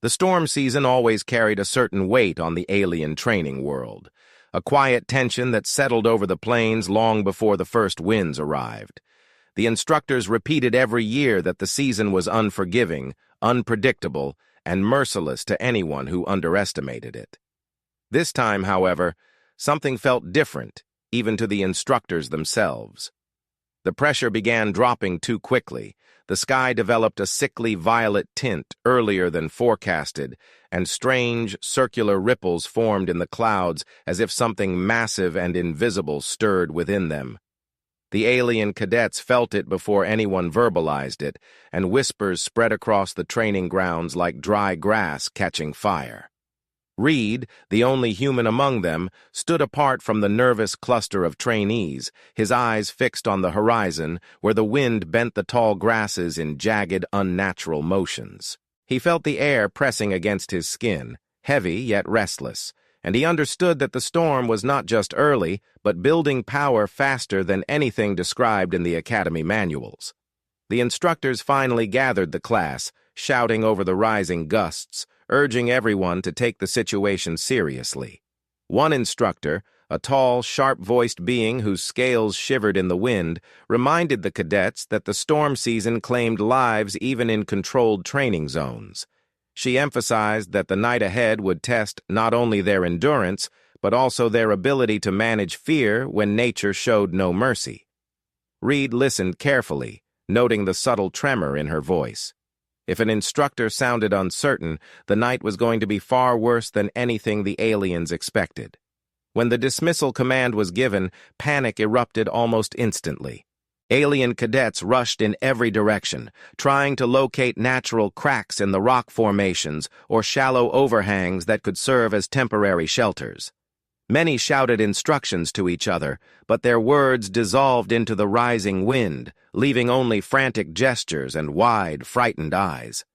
The storm season always carried a certain weight on the alien training world, a quiet tension that settled over the plains long before the first winds arrived. The instructors repeated every year that the season was unforgiving, unpredictable, and merciless to anyone who underestimated it. This time, however, something felt different, even to the instructors themselves. The pressure began dropping too quickly. The sky developed a sickly violet tint earlier than forecasted, and strange, circular ripples formed in the clouds as if something massive and invisible stirred within them. The alien cadets felt it before anyone verbalized it, and whispers spread across the training grounds like dry grass catching fire. Reed, the only human among them, stood apart from the nervous cluster of trainees, his eyes fixed on the horizon, where the wind bent the tall grasses in jagged, unnatural motions. He felt the air pressing against his skin, heavy yet restless, and he understood that the storm was not just early, but building power faster than anything described in the academy manuals. The instructors finally gathered the class, shouting over the rising gusts, urging everyone to take the situation seriously. One instructor, a tall, sharp-voiced being whose scales shivered in the wind, reminded the cadets that the storm season claimed lives even in controlled training zones. She emphasized that the night ahead would test not only their endurance, but also their ability to manage fear when nature showed no mercy. Reed listened carefully, noting the subtle tremor in her voice. If an instructor sounded uncertain, the night was going to be far worse than anything the aliens expected. When the dismissal command was given, panic erupted almost instantly. Alien cadets rushed in every direction, trying to locate natural cracks in the rock formations or shallow overhangs that could serve as temporary shelters. Many shouted instructions to each other, but their words dissolved into the rising wind, leaving only frantic gestures and wide, frightened eyes.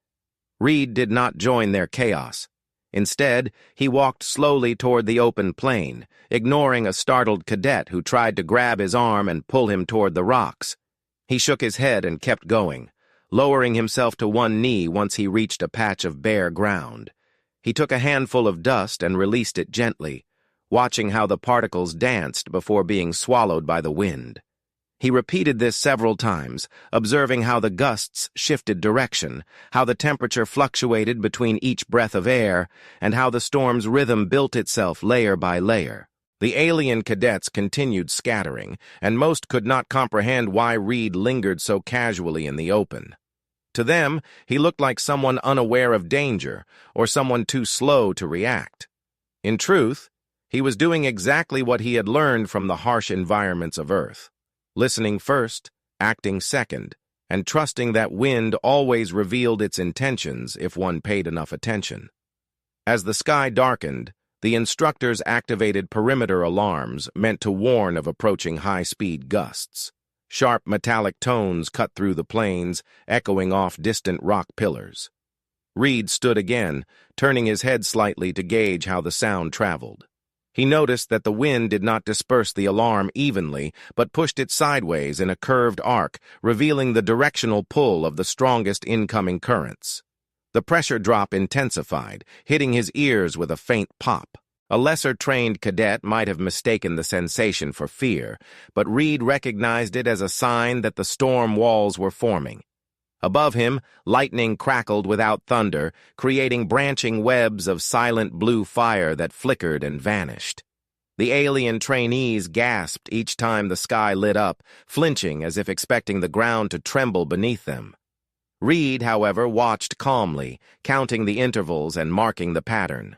Reed did not join their chaos. Instead, he walked slowly toward the open plain, ignoring a startled cadet who tried to grab his arm and pull him toward the rocks. He shook his head and kept going, lowering himself to one knee once he reached a patch of bare ground. He took a handful of dust and released it gently, watching how the particles danced before being swallowed by the wind. He repeated this several times, observing how the gusts shifted direction, how the temperature fluctuated between each breath of air, and how the storm's rhythm built itself layer by layer. The alien cadets continued scattering, and most could not comprehend why Reed lingered so casually in the open. To them, he looked like someone unaware of danger, or someone too slow to react. In truth, he was doing exactly what he had learned from the harsh environments of Earth, listening first, acting second, and trusting that wind always revealed its intentions if one paid enough attention. As the sky darkened, the instructors activated perimeter alarms meant to warn of approaching high-speed gusts. Sharp metallic tones cut through the plains, echoing off distant rock pillars. Reed stood again, turning his head slightly to gauge how the sound traveled. He noticed that the wind did not disperse the alarm evenly, but pushed it sideways in a curved arc, revealing the directional pull of the strongest incoming currents. The pressure drop intensified, hitting his ears with a faint pop. A lesser-trained cadet might have mistaken the sensation for fear, but Reed recognized it as a sign that the storm walls were forming. Above him, lightning crackled without thunder, creating branching webs of silent blue fire that flickered and vanished. The alien trainees gasped each time the sky lit up, flinching as if expecting the ground to tremble beneath them. Reed, however, watched calmly, counting the intervals and marking the pattern.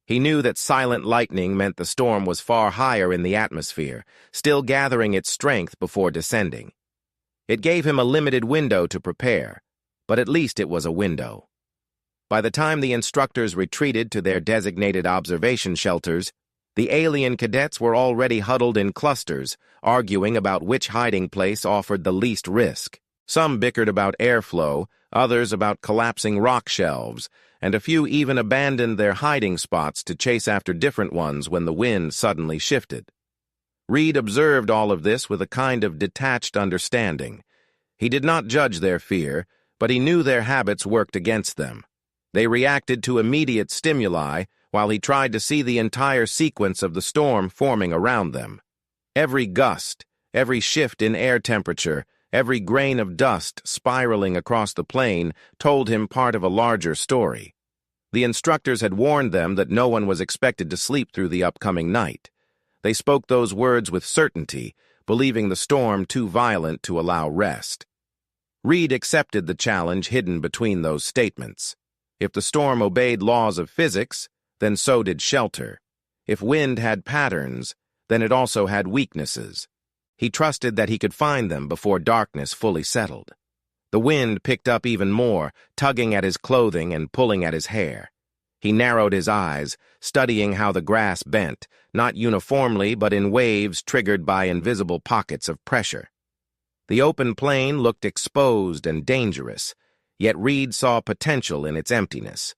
He knew that silent lightning meant the storm was far higher in the atmosphere, still gathering its strength before descending. It gave him a limited window to prepare, but at least it was a window. By the time the instructors retreated to their designated observation shelters, the alien cadets were already huddled in clusters, arguing about which hiding place offered the least risk. Some bickered about airflow, others about collapsing rock shelves, and a few even abandoned their hiding spots to chase after different ones when the wind suddenly shifted. Reed observed all of this with a kind of detached understanding. He did not judge their fear, but he knew their habits worked against them. They reacted to immediate stimuli while he tried to see the entire sequence of the storm forming around them. Every gust, every shift in air temperature, every grain of dust spiraling across the plain told him part of a larger story. The instructors had warned them that no one was expected to sleep through the upcoming night. They spoke those words with certainty, believing the storm too violent to allow rest. Reed accepted the challenge hidden between those statements. If the storm obeyed laws of physics, then so did shelter. If wind had patterns, then it also had weaknesses. He trusted that he could find them before darkness fully settled. The wind picked up even more, tugging at his clothing and pulling at his hair. He narrowed his eyes, studying how the grass bent, not uniformly but in waves triggered by invisible pockets of pressure. The open plain looked exposed and dangerous, yet Reed saw potential in its emptiness.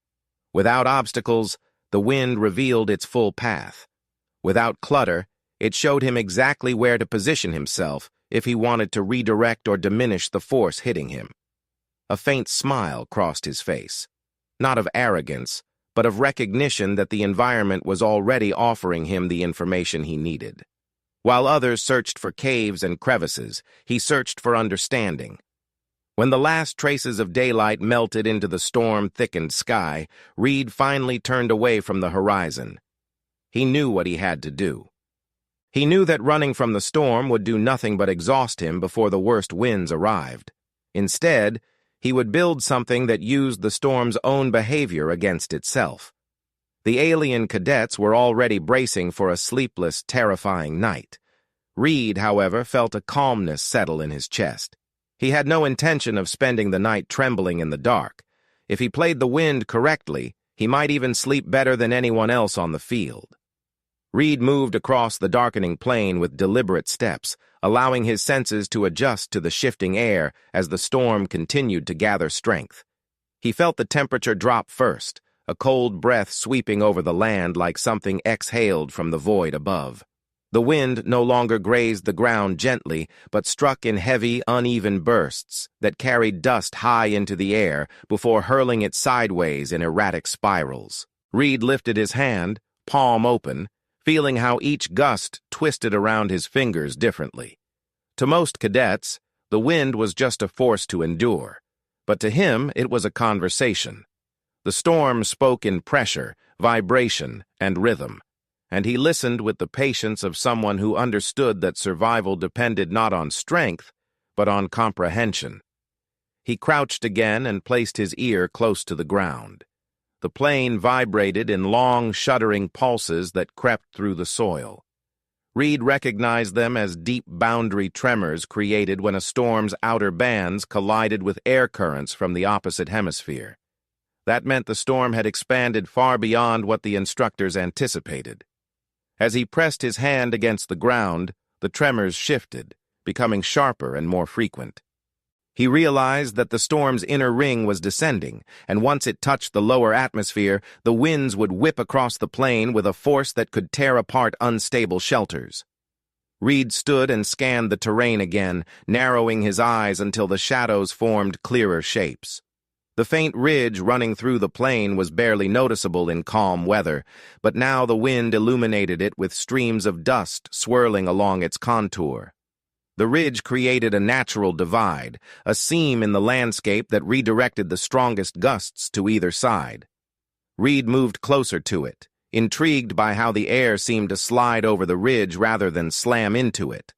Without obstacles, the wind revealed its full path. Without clutter, it showed him exactly where to position himself if he wanted to redirect or diminish the force hitting him. A faint smile crossed his face, not of arrogance, but of recognition that the environment was already offering him the information he needed. While others searched for caves and crevices, he searched for understanding. When the last traces of daylight melted into the storm-thickened sky, Reed finally turned away from the horizon. He knew what he had to do. He knew that running from the storm would do nothing but exhaust him before the worst winds arrived. Instead, he would build something that used the storm's own behavior against itself. The alien cadets were already bracing for a sleepless, terrifying night. Reed, however, felt a calmness settle in his chest. He had no intention of spending the night trembling in the dark. If he played the wind correctly, he might even sleep better than anyone else on the field. Reed moved across the darkening plain with deliberate steps, allowing his senses to adjust to the shifting air as the storm continued to gather strength. He felt the temperature drop first, a cold breath sweeping over the land like something exhaled from the void above. The wind no longer grazed the ground gently, but struck in heavy, uneven bursts that carried dust high into the air before hurling it sideways in erratic spirals. Reed lifted his hand, palm open, feeling how each gust twisted around his fingers differently. To most cadets, the wind was just a force to endure, but to him it was a conversation. The storm spoke in pressure, vibration, and rhythm, and he listened with the patience of someone who understood that survival depended not on strength, but on comprehension. He crouched again and placed his ear close to the ground. The plain vibrated in long, shuddering pulses that crept through the soil. Reed recognized them as deep boundary tremors created when a storm's outer bands collided with air currents from the opposite hemisphere. That meant the storm had expanded far beyond what the instructors anticipated. As he pressed his hand against the ground, the tremors shifted, becoming sharper and more frequent. He realized that the storm's inner ring was descending, and once it touched the lower atmosphere, the winds would whip across the plain with a force that could tear apart unstable shelters. Reed stood and scanned the terrain again, narrowing his eyes until the shadows formed clearer shapes. The faint ridge running through the plain was barely noticeable in calm weather, but now the wind illuminated it with streams of dust swirling along its contour. The ridge created a natural divide, a seam in the landscape that redirected the strongest gusts to either side. Reed moved closer to it, intrigued by how the air seemed to slide over the ridge rather than slam into it.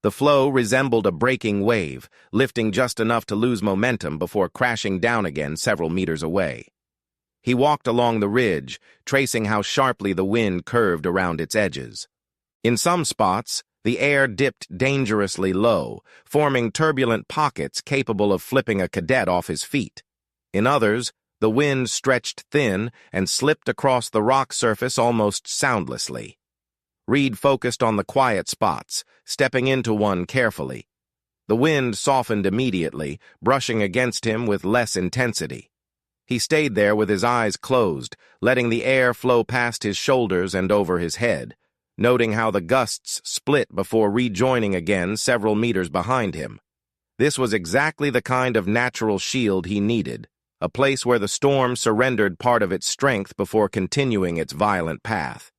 The flow resembled a breaking wave, lifting just enough to lose momentum before crashing down again several meters away. He walked along the ridge, tracing how sharply the wind curved around its edges. In some spots, the air dipped dangerously low, forming turbulent pockets capable of flipping a cadet off his feet. In others, the wind stretched thin and slipped across the rock surface almost soundlessly. Reed focused on the quiet spots, stepping into one carefully. The wind softened immediately, brushing against him with less intensity. He stayed there with his eyes closed, letting the air flow past his shoulders and over his head, noting how the gusts split before rejoining again several meters behind him. This was exactly the kind of natural shield he needed, a place where the storm surrendered part of its strength before continuing its violent path.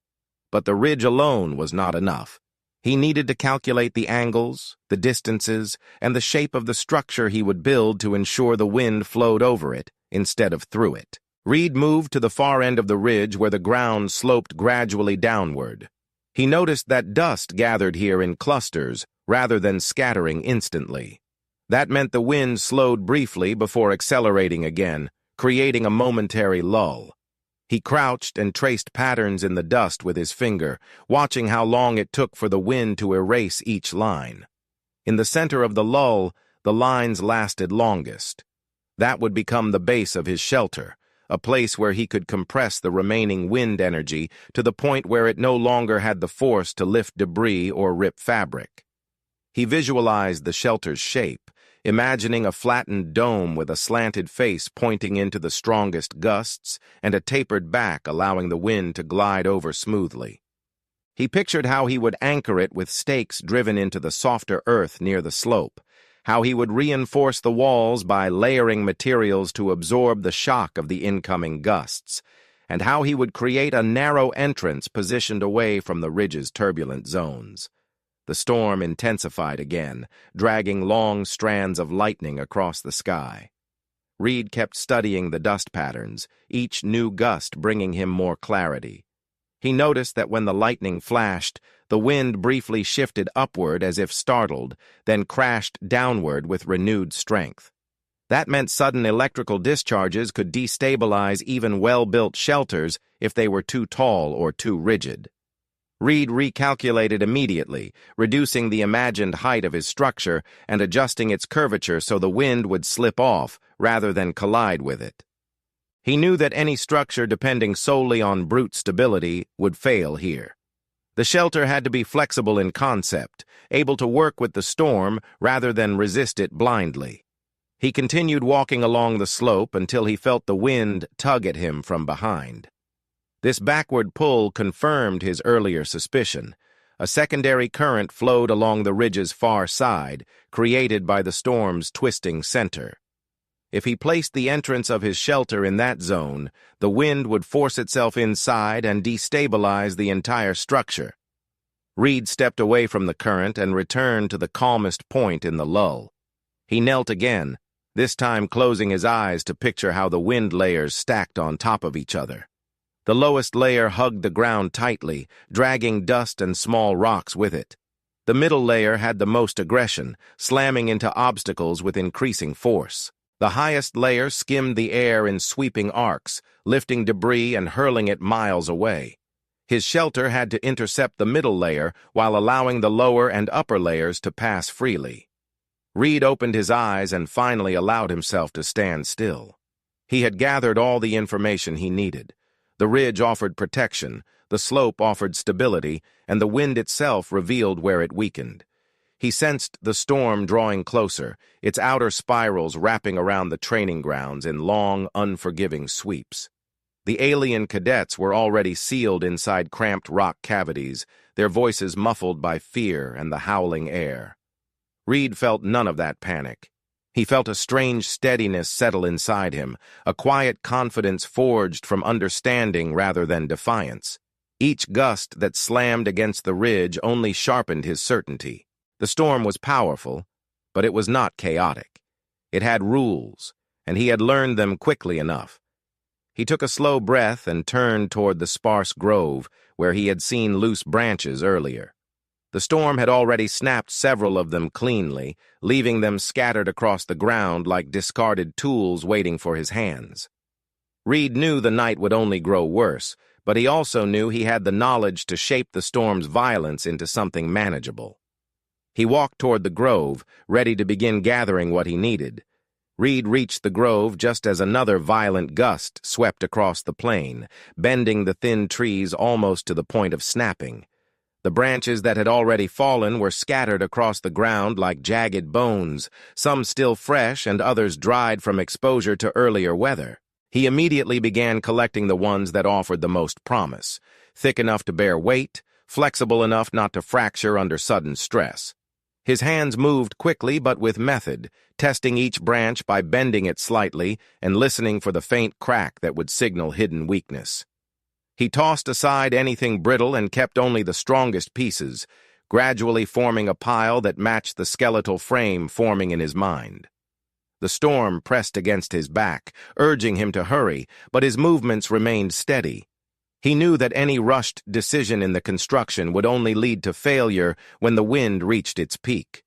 But the ridge alone was not enough. He needed to calculate the angles, the distances, and the shape of the structure he would build to ensure the wind flowed over it instead of through it. Reed moved to the far end of the ridge where the ground sloped gradually downward. He noticed that dust gathered here in clusters rather than scattering instantly. That meant the wind slowed briefly before accelerating again, creating a momentary lull. He crouched and traced patterns in the dust with his finger, watching how long it took for the wind to erase each line. In the center of the lull, the lines lasted longest. That would become the base of his shelter, a place where he could compress the remaining wind energy to the point where it no longer had the force to lift debris or rip fabric. He visualized the shelter's shape, imagining a flattened dome with a slanted face pointing into the strongest gusts and a tapered back allowing the wind to glide over smoothly. He pictured how he would anchor it with stakes driven into the softer earth near the slope, how he would reinforce the walls by layering materials to absorb the shock of the incoming gusts, and how he would create a narrow entrance positioned away from the ridge's turbulent zones. The storm intensified again, dragging long strands of lightning across the sky. Reed kept studying the dust patterns, each new gust bringing him more clarity. He noticed that when the lightning flashed, the wind briefly shifted upward as if startled, then crashed downward with renewed strength. That meant sudden electrical discharges could destabilize even well-built shelters if they were too tall or too rigid. Reed recalculated immediately, reducing the imagined height of his structure and adjusting its curvature so the wind would slip off rather than collide with it. He knew that any structure depending solely on brute stability would fail here. The shelter had to be flexible in concept, able to work with the storm rather than resist it blindly. He continued walking along the slope until he felt the wind tug at him from behind. This backward pull confirmed his earlier suspicion. A secondary current flowed along the ridge's far side, created by the storm's twisting center. If he placed the entrance of his shelter in that zone, the wind would force itself inside and destabilize the entire structure. Reed stepped away from the current and returned to the calmest point in the lull. He knelt again, this time closing his eyes to picture how the wind layers stacked on top of each other. The lowest layer hugged the ground tightly, dragging dust and small rocks with it. The middle layer had the most aggression, slamming into obstacles with increasing force. The highest layer skimmed the air in sweeping arcs, lifting debris and hurling it miles away. His shelter had to intercept the middle layer while allowing the lower and upper layers to pass freely. Reed opened his eyes and finally allowed himself to stand still. He had gathered all the information he needed. The ridge offered protection, the slope offered stability, and the wind itself revealed where it weakened. He sensed the storm drawing closer, its outer spirals wrapping around the training grounds in long, unforgiving sweeps. The alien cadets were already sealed inside cramped rock cavities, their voices muffled by fear and the howling air. Reed felt none of that panic. He felt a strange steadiness settle inside him, a quiet confidence forged from understanding rather than defiance. Each gust that slammed against the ridge only sharpened his certainty. The storm was powerful, but it was not chaotic. It had rules, and he had learned them quickly enough. He took a slow breath and turned toward the sparse grove where he had seen loose branches earlier. The storm had already snapped several of them cleanly, leaving them scattered across the ground like discarded tools waiting for his hands. Reed knew the night would only grow worse, but he also knew he had the knowledge to shape the storm's violence into something manageable. He walked toward the grove, ready to begin gathering what he needed. Reed reached the grove just as another violent gust swept across the plain, bending the thin trees almost to the point of snapping. The branches that had already fallen were scattered across the ground like jagged bones, some still fresh and others dried from exposure to earlier weather. He immediately began collecting the ones that offered the most promise, thick enough to bear weight, flexible enough not to fracture under sudden stress. His hands moved quickly but with method, testing each branch by bending it slightly and listening for the faint crack that would signal hidden weakness. He tossed aside anything brittle and kept only the strongest pieces, gradually forming a pile that matched the skeletal frame forming in his mind. The storm pressed against his back, urging him to hurry, but his movements remained steady. He knew that any rushed decision in the construction would only lead to failure when the wind reached its peak.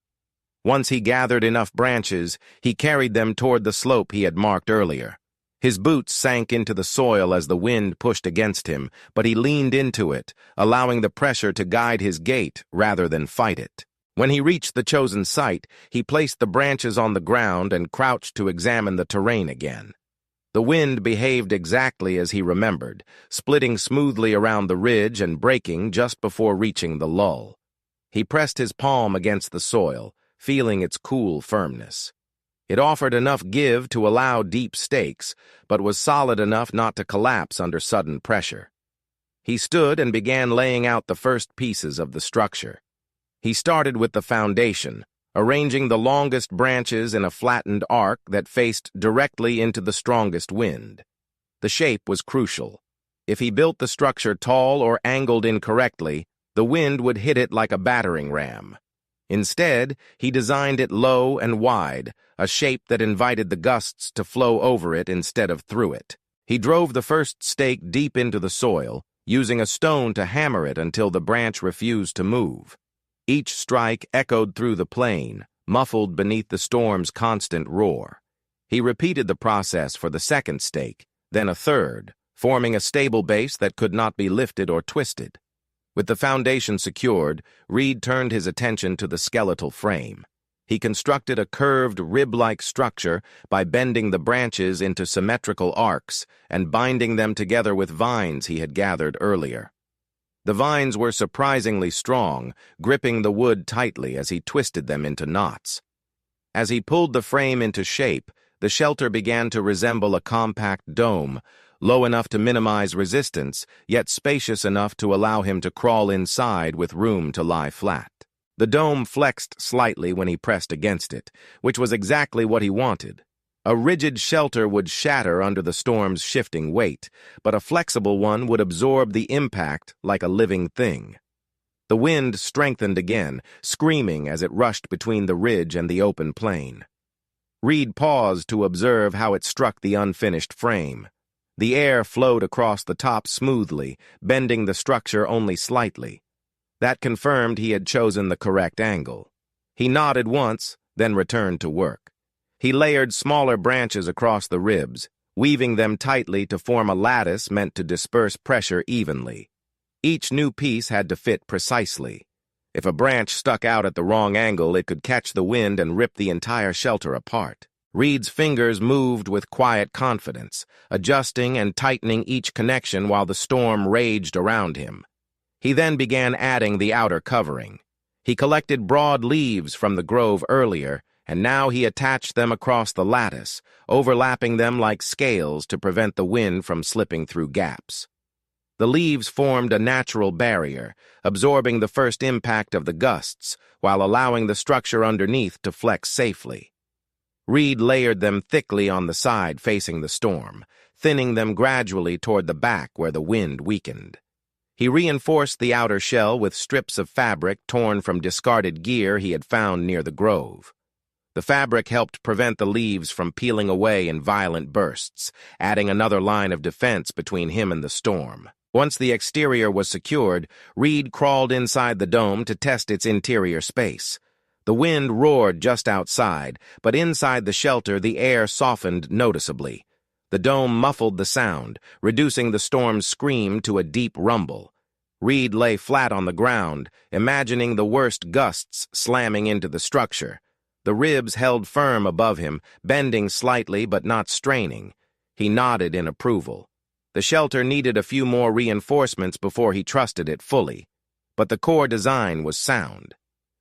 Once he gathered enough branches, he carried them toward the slope he had marked earlier. His boots sank into the soil as the wind pushed against him, but he leaned into it, allowing the pressure to guide his gait rather than fight it. When he reached the chosen site, he placed the branches on the ground and crouched to examine the terrain again. The wind behaved exactly as he remembered, splitting smoothly around the ridge and breaking just before reaching the lull. He pressed his palm against the soil, feeling its cool firmness. It offered enough give to allow deep stakes, but was solid enough not to collapse under sudden pressure. He stood and began laying out the first pieces of the structure. He started with the foundation, arranging the longest branches in a flattened arc that faced directly into the strongest wind. The shape was crucial. If he built the structure tall or angled incorrectly, the wind would hit it like a battering ram. Instead, he designed it low and wide, a shape that invited the gusts to flow over it instead of through it. He drove the first stake deep into the soil, using a stone to hammer it until the branch refused to move. Each strike echoed through the plain, muffled beneath the storm's constant roar. He repeated the process for the second stake, then a third, forming a stable base that could not be lifted or twisted. With the foundation secured, Reed turned his attention to the skeletal frame. He constructed a curved, rib-like structure by bending the branches into symmetrical arcs and binding them together with vines he had gathered earlier. The vines were surprisingly strong, gripping the wood tightly as he twisted them into knots. As he pulled the frame into shape, the shelter began to resemble a compact dome, low enough to minimize resistance, yet spacious enough to allow him to crawl inside with room to lie flat. The dome flexed slightly when he pressed against it, which was exactly what he wanted. A rigid shelter would shatter under the storm's shifting weight, but a flexible one would absorb the impact like a living thing. The wind strengthened again, screaming as it rushed between the ridge and the open plain. Reed paused to observe how it struck the unfinished frame. The air flowed across the top smoothly, bending the structure only slightly. That confirmed he had chosen the correct angle. He nodded once, then returned to work. He layered smaller branches across the ribs, weaving them tightly to form a lattice meant to disperse pressure evenly. Each new piece had to fit precisely. If a branch stuck out at the wrong angle, it could catch the wind and rip the entire shelter apart. Reed's fingers moved with quiet confidence, adjusting and tightening each connection while the storm raged around him. He then began adding the outer covering. He collected broad leaves from the grove earlier, and now he attached them across the lattice, overlapping them like scales to prevent the wind from slipping through gaps. The leaves formed a natural barrier, absorbing the first impact of the gusts, while allowing the structure underneath to flex safely. Reed layered them thickly on the side facing the storm, thinning them gradually toward the back where the wind weakened. He reinforced the outer shell with strips of fabric torn from discarded gear he had found near the grove. The fabric helped prevent the leaves from peeling away in violent bursts, adding another line of defense between him and the storm. Once the exterior was secured, Reed crawled inside the dome to test its interior space. The wind roared just outside, but inside the shelter the air softened noticeably. The dome muffled the sound, reducing the storm's scream to a deep rumble. Reed lay flat on the ground, imagining the worst gusts slamming into the structure. The ribs held firm above him, bending slightly but not straining. He nodded in approval. The shelter needed a few more reinforcements before he trusted it fully, but the core design was sound.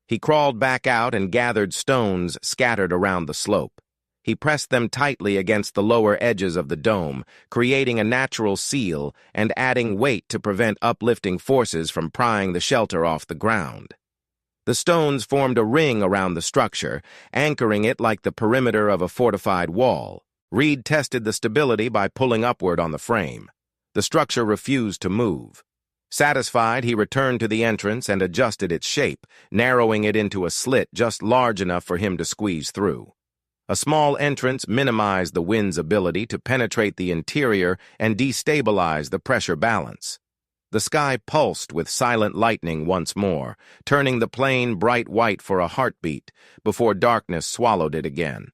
He crawled back out and gathered stones scattered around the slope. He pressed them tightly against the lower edges of the dome, creating a natural seal and adding weight to prevent uplifting forces from prying the shelter off the ground. The stones formed a ring around the structure, anchoring it like the perimeter of a fortified wall. Reed tested the stability by pulling upward on the frame. The structure refused to move. Satisfied, he returned to the entrance and adjusted its shape, narrowing it into a slit just large enough for him to squeeze through. A small entrance minimized the wind's ability to penetrate the interior and destabilize the pressure balance. The sky pulsed with silent lightning once more, turning the plane bright white for a heartbeat before darkness swallowed it again.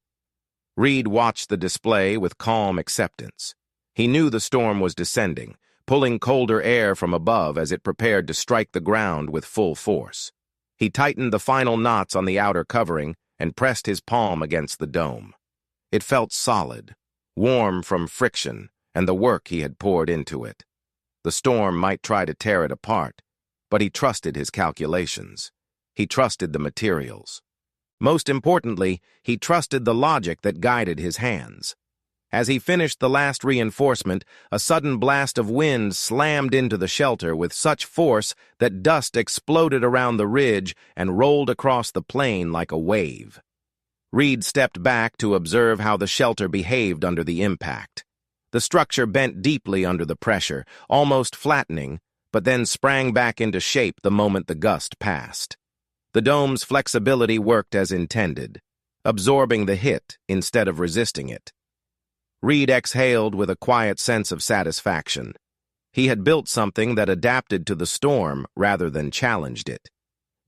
Reed watched the display with calm acceptance. He knew the storm was descending, pulling colder air from above as it prepared to strike the ground with full force. He tightened the final knots on the outer covering and pressed his palm against the dome. It felt solid, warm from friction and the work he had poured into it. The storm might try to tear it apart, but he trusted his calculations. He trusted the materials. Most importantly, he trusted the logic that guided his hands. As he finished the last reinforcement, a sudden blast of wind slammed into the shelter with such force that dust exploded around the ridge and rolled across the plain like a wave. Reed stepped back to observe how the shelter behaved under the impact. The structure bent deeply under the pressure, almost flattening, but then sprang back into shape the moment the gust passed. The dome's flexibility worked as intended, absorbing the hit instead of resisting it. Reed exhaled with a quiet sense of satisfaction. He had built something that adapted to the storm rather than challenged it.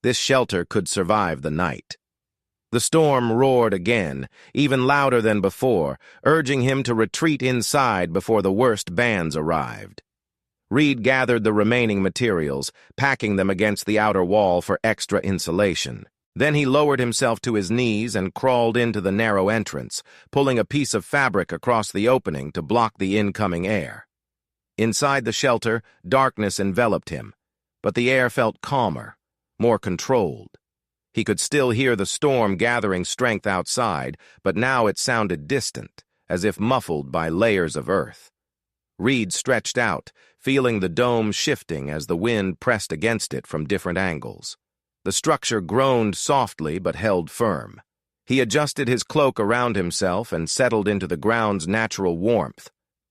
This shelter could survive the night. The storm roared again, even louder than before, urging him to retreat inside before the worst bands arrived. Reed gathered the remaining materials, packing them against the outer wall for extra insulation. Then he lowered himself to his knees and crawled into the narrow entrance, pulling a piece of fabric across the opening to block the incoming air. Inside the shelter, darkness enveloped him, but the air felt calmer, more controlled. He could still hear the storm gathering strength outside, but now it sounded distant, as if muffled by layers of earth. Reed stretched out, feeling the dome shifting as the wind pressed against it from different angles. The structure groaned softly but held firm. He adjusted his cloak around himself and settled into the ground's natural warmth.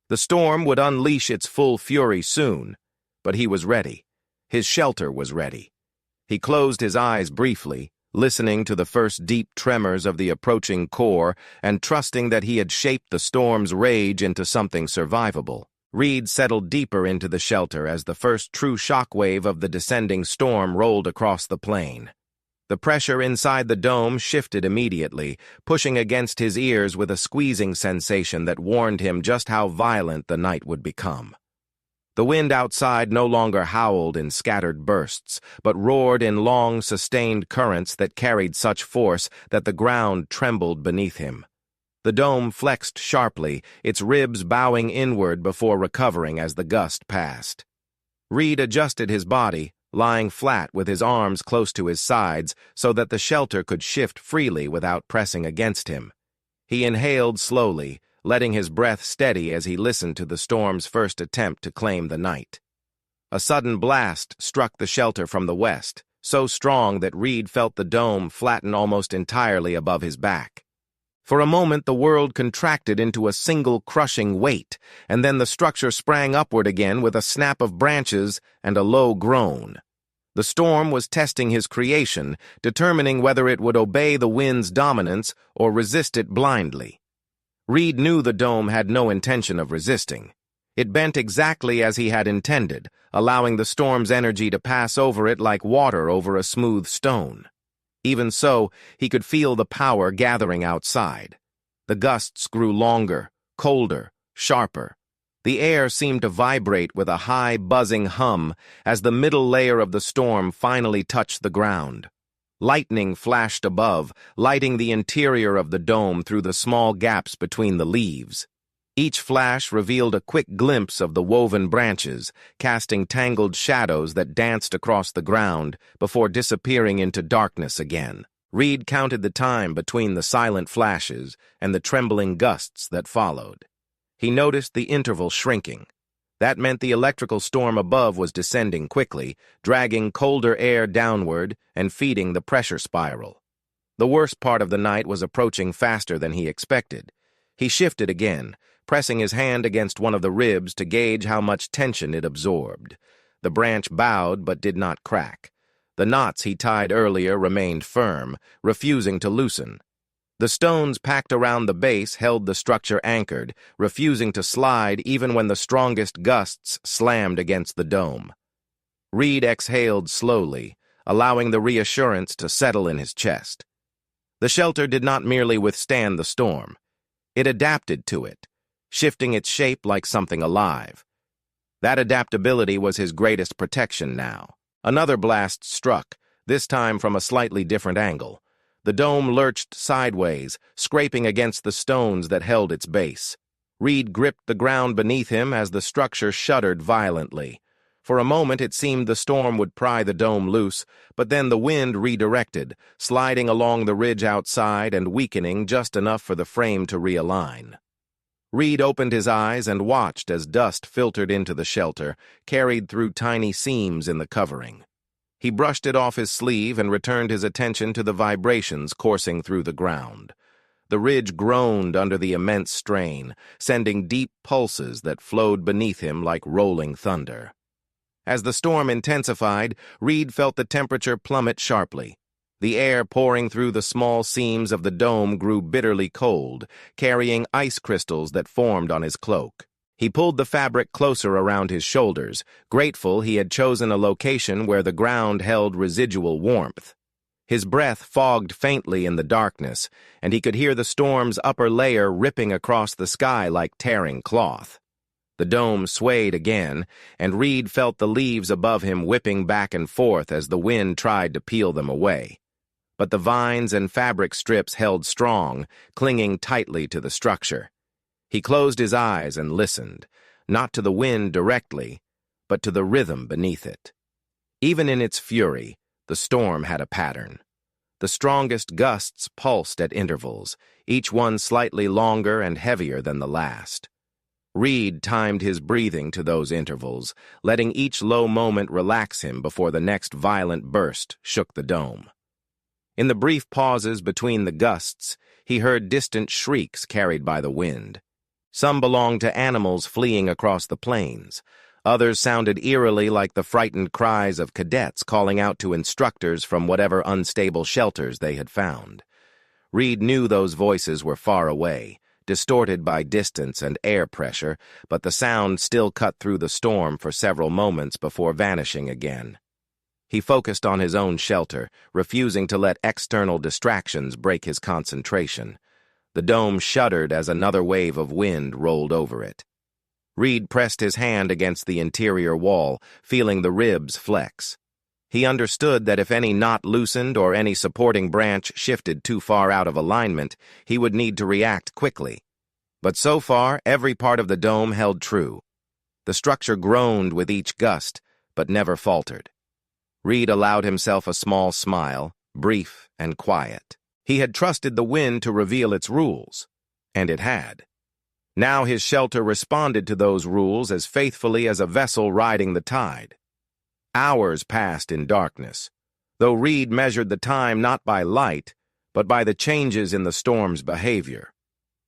The storm would unleash its full fury soon, but he was ready. His shelter was ready. He closed his eyes briefly, listening to the first deep tremors of the approaching core and trusting that he had shaped the storm's rage into something survivable. Reed settled deeper into the shelter as the first true shockwave of the descending storm rolled across the plain. The pressure inside the dome shifted immediately, pushing against his ears with a squeezing sensation that warned him just how violent the night would become. The wind outside no longer howled in scattered bursts, but roared in long, sustained currents that carried such force that the ground trembled beneath him. The dome flexed sharply, its ribs bowing inward before recovering as the gust passed. Reed adjusted his body, lying flat with his arms close to his sides so that the shelter could shift freely without pressing against him. He inhaled slowly, letting his breath steady as he listened to the storm's first attempt to claim the night. A sudden blast struck the shelter from the west, so strong that Reed felt the dome flatten almost entirely above his back. For a moment, the world contracted into a single crushing weight, and then the structure sprang upward again with a snap of branches and a low groan. The storm was testing his creation, determining whether it would obey the wind's dominance or resist it blindly. Reed knew the dome had no intention of resisting. It bent exactly as he had intended, allowing the storm's energy to pass over it like water over a smooth stone. Even so, he could feel the power gathering outside. The gusts grew longer, colder, sharper. The air seemed to vibrate with a high, buzzing hum as the middle layer of the storm finally touched the ground. Lightning flashed above, lighting the interior of the dome through the small gaps between the leaves. Each flash revealed a quick glimpse of the woven branches, casting tangled shadows that danced across the ground before disappearing into darkness again. Reed counted the time between the silent flashes and the trembling gusts that followed. He noticed the interval shrinking. That meant the electrical storm above was descending quickly, dragging colder air downward and feeding the pressure spiral. The worst part of the night was approaching faster than he expected. He shifted again, pressing his hand against one of the ribs to gauge how much tension it absorbed. The branch bowed but did not crack. The knots he tied earlier remained firm, refusing to loosen. The stones packed around the base held the structure anchored, refusing to slide even when the strongest gusts slammed against the dome. Reed exhaled slowly, allowing the reassurance to settle in his chest. The shelter did not merely withstand the storm. It adapted to it, shifting its shape like something alive. That adaptability was his greatest protection now. Another blast struck, this time from a slightly different angle. The dome lurched sideways, scraping against the stones that held its base. Reed gripped the ground beneath him as the structure shuddered violently. For a moment it seemed the storm would pry the dome loose, but then the wind redirected, sliding along the ridge outside and weakening just enough for the frame to realign. Reed opened his eyes and watched as dust filtered into the shelter, carried through tiny seams in the covering. He brushed it off his sleeve and returned his attention to the vibrations coursing through the ground. The ridge groaned under the immense strain, sending deep pulses that flowed beneath him like rolling thunder. As the storm intensified, Reed felt the temperature plummet sharply. The air pouring through the small seams of the dome grew bitterly cold, carrying ice crystals that formed on his cloak. He pulled the fabric closer around his shoulders, grateful he had chosen a location where the ground held residual warmth. His breath fogged faintly in the darkness, and he could hear the storm's upper layer ripping across the sky like tearing cloth. The dome swayed again, and Reed felt the leaves above him whipping back and forth as the wind tried to peel them away. But the vines and fabric strips held strong, clinging tightly to the structure. He closed his eyes and listened, not to the wind directly, but to the rhythm beneath it. Even in its fury, the storm had a pattern. The strongest gusts pulsed at intervals, each one slightly longer and heavier than the last. Reed timed his breathing to those intervals, letting each low moment relax him before the next violent burst shook the dome. In the brief pauses between the gusts, he heard distant shrieks carried by the wind. Some belonged to animals fleeing across the plains. Others sounded eerily like the frightened cries of cadets calling out to instructors from whatever unstable shelters they had found. Reed knew those voices were far away, distorted by distance and air pressure, but the sound still cut through the storm for several moments before vanishing again. He focused on his own shelter, refusing to let external distractions break his concentration. The dome shuddered as another wave of wind rolled over it. Reed pressed his hand against the interior wall, feeling the ribs flex. He understood that if any knot loosened or any supporting branch shifted too far out of alignment, he would need to react quickly. But so far, every part of the dome held true. The structure groaned with each gust, but never faltered. Reed allowed himself a small smile, brief and quiet. He had trusted the wind to reveal its rules, and it had. Now his shelter responded to those rules as faithfully as a vessel riding the tide. Hours passed in darkness, though Reed measured the time not by light, but by the changes in the storm's behavior.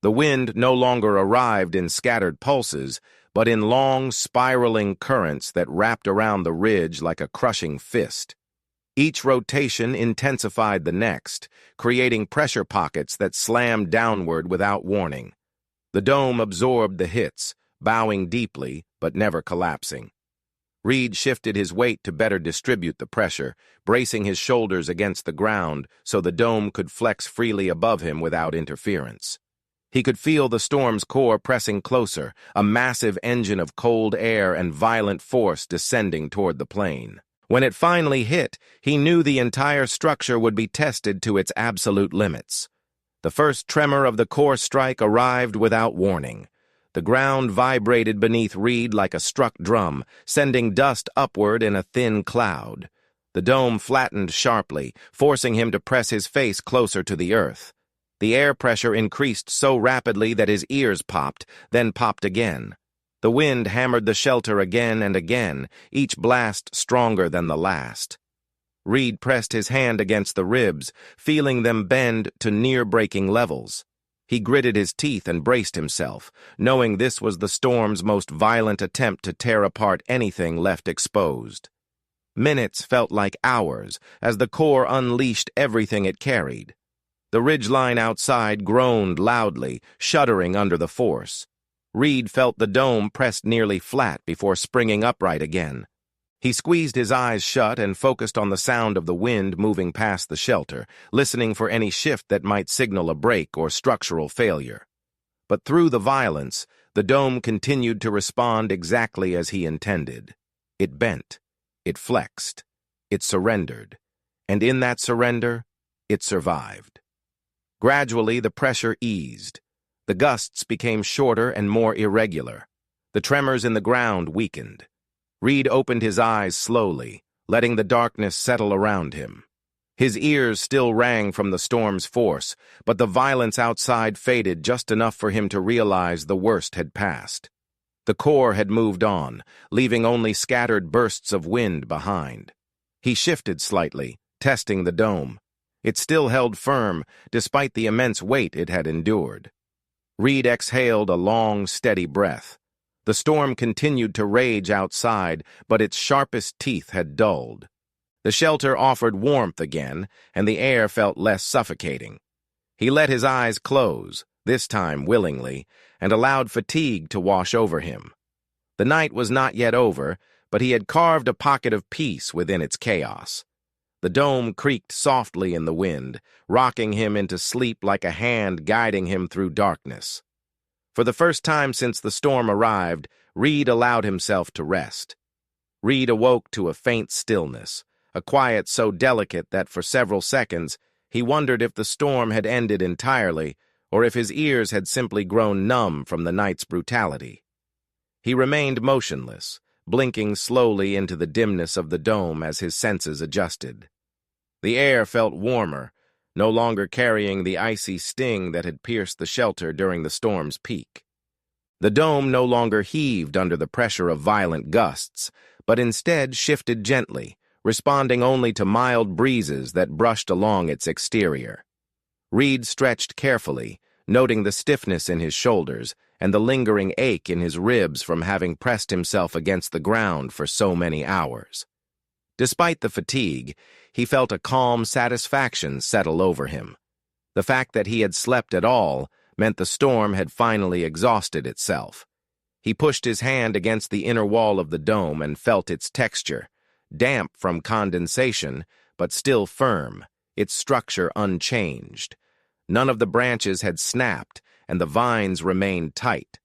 The wind no longer arrived in scattered pulses, but in long, spiraling currents that wrapped around the ridge like a crushing fist. Each rotation intensified the next, creating pressure pockets that slammed downward without warning. The dome absorbed the hits, bowing deeply but never collapsing. Reed shifted his weight to better distribute the pressure, bracing his shoulders against the ground so the dome could flex freely above him without interference. He could feel the storm's core pressing closer, a massive engine of cold air and violent force descending toward the plane. When it finally hit, he knew the entire structure would be tested to its absolute limits. The first tremor of the core strike arrived without warning. The ground vibrated beneath Reed like a struck drum, sending dust upward in a thin cloud. The dome flattened sharply, forcing him to press his face closer to the earth. The air pressure increased so rapidly that his ears popped, then popped again. The wind hammered the shelter again and again, each blast stronger than the last. Reed pressed his hand against the ribs, feeling them bend to near-breaking levels. He gritted his teeth and braced himself, knowing this was the storm's most violent attempt to tear apart anything left exposed. Minutes felt like hours as the core unleashed everything it carried. The ridgeline outside groaned loudly, shuddering under the force. Reed felt the dome pressed nearly flat before springing upright again. He squeezed his eyes shut and focused on the sound of the wind moving past the shelter, listening for any shift that might signal a break or structural failure. But through the violence, the dome continued to respond exactly as he intended. It bent, it flexed, it surrendered, and in that surrender, it survived. Gradually, the pressure eased. The gusts became shorter and more irregular. The tremors in the ground weakened. Reed opened his eyes slowly, letting the darkness settle around him. His ears still rang from the storm's force, but the violence outside faded just enough for him to realize the worst had passed. The core had moved on, leaving only scattered bursts of wind behind. He shifted slightly, testing the dome. It still held firm, despite the immense weight it had endured. Reed exhaled a long, steady breath. The storm continued to rage outside, but its sharpest teeth had dulled. The shelter offered warmth again, and the air felt less suffocating. He let his eyes close, this time willingly, and allowed fatigue to wash over him. The night was not yet over, but he had carved a pocket of peace within its chaos. The dome creaked softly in the wind, rocking him into sleep like a hand guiding him through darkness. For the first time since the storm arrived, Reed allowed himself to rest. Reed awoke to a faint stillness, a quiet so delicate that for several seconds he wondered if the storm had ended entirely or if his ears had simply grown numb from the night's brutality. He remained motionless, blinking slowly into the dimness of the dome as his senses adjusted. The air felt warmer, no longer carrying the icy sting that had pierced the shelter during the storm's peak. The dome no longer heaved under the pressure of violent gusts, but instead shifted gently, responding only to mild breezes that brushed along its exterior. Reed stretched carefully, noting the stiffness in his shoulders and the lingering ache in his ribs from having pressed himself against the ground for so many hours. Despite the fatigue, he felt a calm satisfaction settle over him. The fact that he had slept at all meant the storm had finally exhausted itself. He pushed his hand against the inner wall of the dome and felt its texture, damp from condensation, but still firm, its structure unchanged. None of the branches had snapped, and the vines remained tight.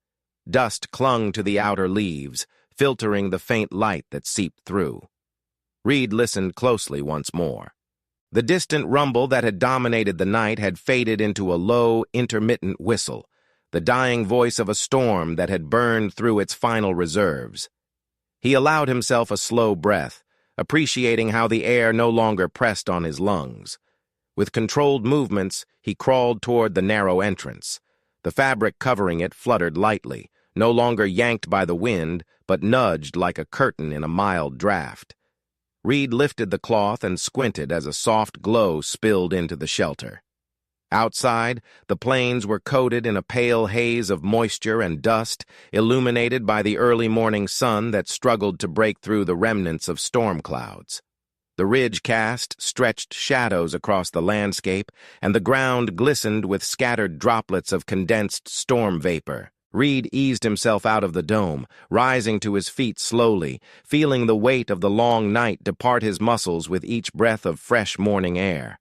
Dust clung to the outer leaves, filtering the faint light that seeped through. Reed listened closely once more. The distant rumble that had dominated the night had faded into a low, intermittent whistle, the dying voice of a storm that had burned through its final reserves. He allowed himself a slow breath, appreciating how the air no longer pressed on his lungs. With controlled movements, he crawled toward the narrow entrance. The fabric covering it fluttered lightly, no longer yanked by the wind, but nudged like a curtain in a mild draft. Reed lifted the cloth and squinted as a soft glow spilled into the shelter. Outside, the plains were coated in a pale haze of moisture and dust, illuminated by the early morning sun that struggled to break through the remnants of storm clouds. The ridge cast stretched shadows across the landscape, and the ground glistened with scattered droplets of condensed storm vapor. Reed eased himself out of the dome, rising to his feet slowly, feeling the weight of the long night depart his muscles with each breath of fresh morning air.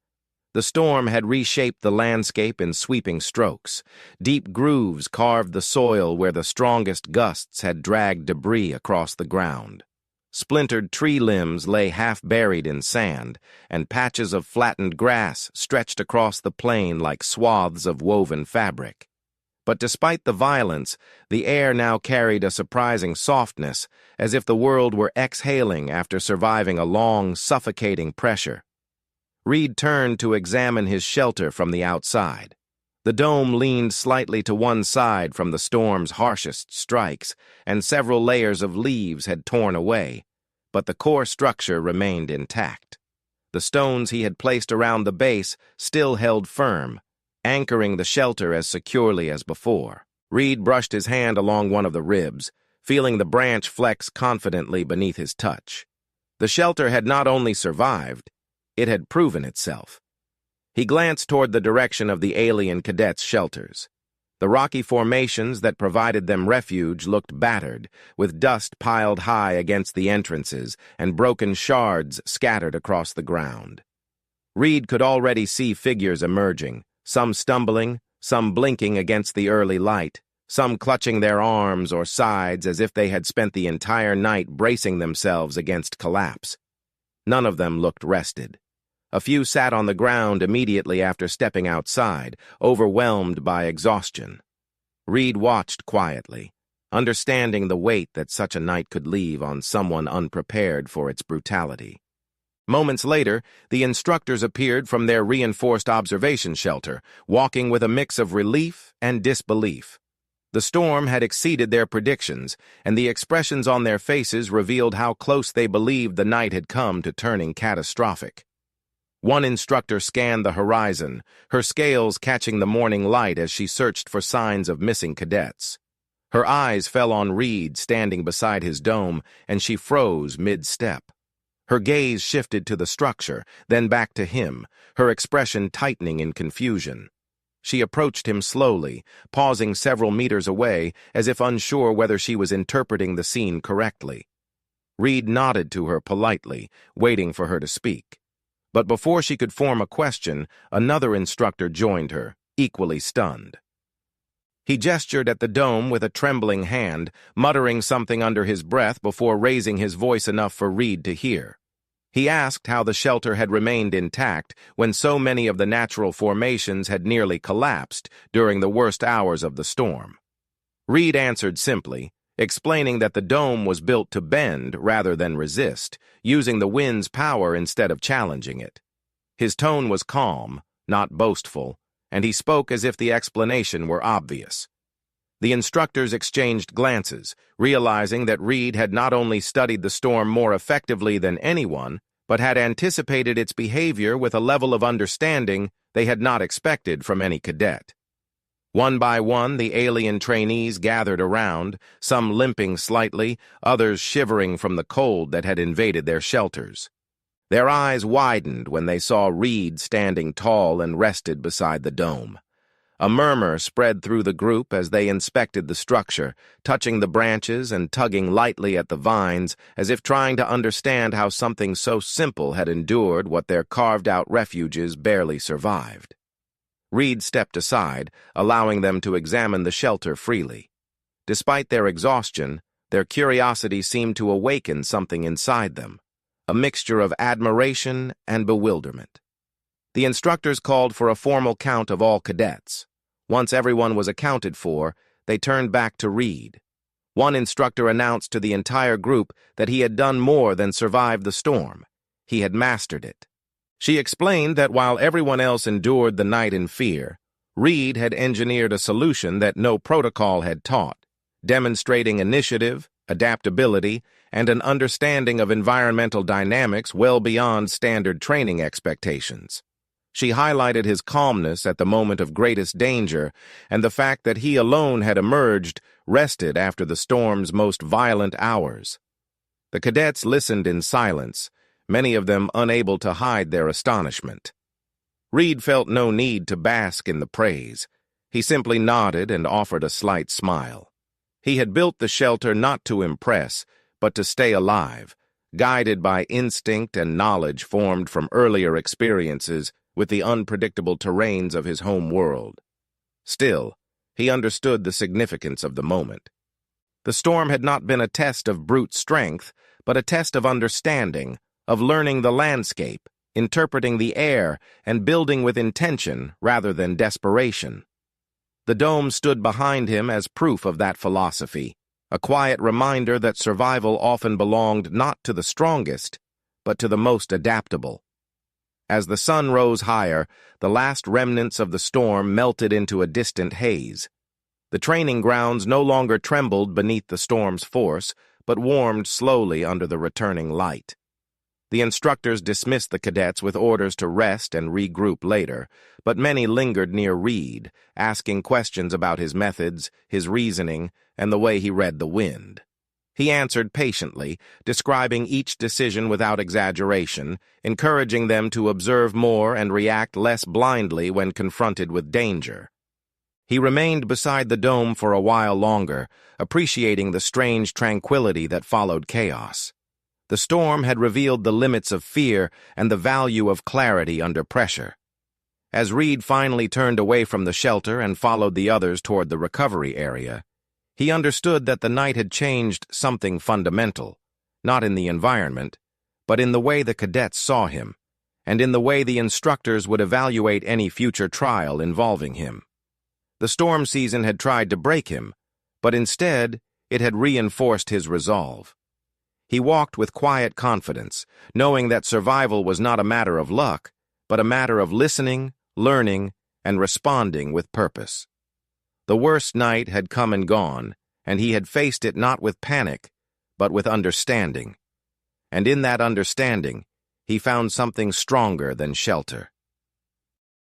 The storm had reshaped the landscape in sweeping strokes. Deep grooves carved the soil where the strongest gusts had dragged debris across the ground. Splintered tree limbs lay half-buried in sand, and patches of flattened grass stretched across the plain like swaths of woven fabric. But despite the violence, the air now carried a surprising softness, as if the world were exhaling after surviving a long, suffocating pressure. Reed turned to examine his shelter from the outside. The dome leaned slightly to one side from the storm's harshest strikes, and several layers of leaves had torn away, but the core structure remained intact. The stones he had placed around the base still held firm, anchoring the shelter as securely as before. Reed brushed his hand along one of the ribs, feeling the branch flex confidently beneath his touch. The shelter had not only survived, it had proven itself. He glanced toward the direction of the alien cadets' shelters. The rocky formations that provided them refuge looked battered, with dust piled high against the entrances and broken shards scattered across the ground. Reed could already see figures emerging, some stumbling, some blinking against the early light, some clutching their arms or sides as if they had spent the entire night bracing themselves against collapse. None of them looked rested. A few sat on the ground immediately after stepping outside, overwhelmed by exhaustion. Reed watched quietly, understanding the weight that such a night could leave on someone unprepared for its brutality. Moments later, the instructors appeared from their reinforced observation shelter, walking with a mix of relief and disbelief. The storm had exceeded their predictions, and the expressions on their faces revealed how close they believed the night had come to turning catastrophic. One instructor scanned the horizon, her scales catching the morning light as she searched for signs of missing cadets. Her eyes fell on Reed standing beside his dome, and she froze mid-step. Her gaze shifted to the structure, then back to him, her expression tightening in confusion. She approached him slowly, pausing several meters away, as if unsure whether she was interpreting the scene correctly. Reed nodded to her politely, waiting for her to speak. But before she could form a question, another instructor joined her, equally stunned. He gestured at the dome with a trembling hand, muttering something under his breath before raising his voice enough for Reed to hear. He asked how the shelter had remained intact when so many of the natural formations had nearly collapsed during the worst hours of the storm. Reed answered simply, explaining that the dome was built to bend rather than resist, using the wind's power instead of challenging it. His tone was calm, not boastful, and he spoke as if the explanation were obvious. The instructors exchanged glances, realizing that Reed had not only studied the storm more effectively than anyone, but had anticipated its behavior with a level of understanding they had not expected from any cadet. One by one, the alien trainees gathered around, some limping slightly, others shivering from the cold that had invaded their shelters. Their eyes widened when they saw Reed standing tall and rested beside the dome. A murmur spread through the group as they inspected the structure, touching the branches and tugging lightly at the vines, as if trying to understand how something so simple had endured what their carved-out refuges barely survived. Reed stepped aside, allowing them to examine the shelter freely. Despite their exhaustion, their curiosity seemed to awaken something inside them, a mixture of admiration and bewilderment. The instructors called for a formal count of all cadets. Once everyone was accounted for, they turned back to Reed. One instructor announced to the entire group that he had done more than survive the storm. He had mastered it. She explained that while everyone else endured the night in fear, Reed had engineered a solution that no protocol had taught, demonstrating initiative, adaptability, and an understanding of environmental dynamics well beyond standard training expectations. She highlighted his calmness at the moment of greatest danger and the fact that he alone had emerged, rested after the storm's most violent hours. The cadets listened in silence, many of them unable to hide their astonishment. Reed felt no need to bask in the praise. He simply nodded and offered a slight smile. He had built the shelter not to impress, but to stay alive, guided by instinct and knowledge formed from earlier experiences with the unpredictable terrains of his home world. Still, he understood the significance of the moment. The storm had not been a test of brute strength, but a test of understanding, of learning the landscape, interpreting the air, and building with intention rather than desperation. The dome stood behind him as proof of that philosophy, a quiet reminder that survival often belonged not to the strongest, but to the most adaptable. As the sun rose higher, the last remnants of the storm melted into a distant haze. The training grounds no longer trembled beneath the storm's force, but warmed slowly under the returning light. The instructors dismissed the cadets with orders to rest and regroup later, but many lingered near Reed, asking questions about his methods, his reasoning, and the way he read the wind. He answered patiently, describing each decision without exaggeration, encouraging them to observe more and react less blindly when confronted with danger. He remained beside the dome for a while longer, appreciating the strange tranquility that followed chaos. The storm had revealed the limits of fear and the value of clarity under pressure. As Reed finally turned away from the shelter and followed the others toward the recovery area, he understood that the night had changed something fundamental, not in the environment, but in the way the cadets saw him, and in the way the instructors would evaluate any future trial involving him. The storm season had tried to break him, but instead it had reinforced his resolve. He walked with quiet confidence, knowing that survival was not a matter of luck, but a matter of listening, learning, and responding with purpose. The worst night had come and gone, and he had faced it not with panic, but with understanding. And in that understanding, he found something stronger than shelter.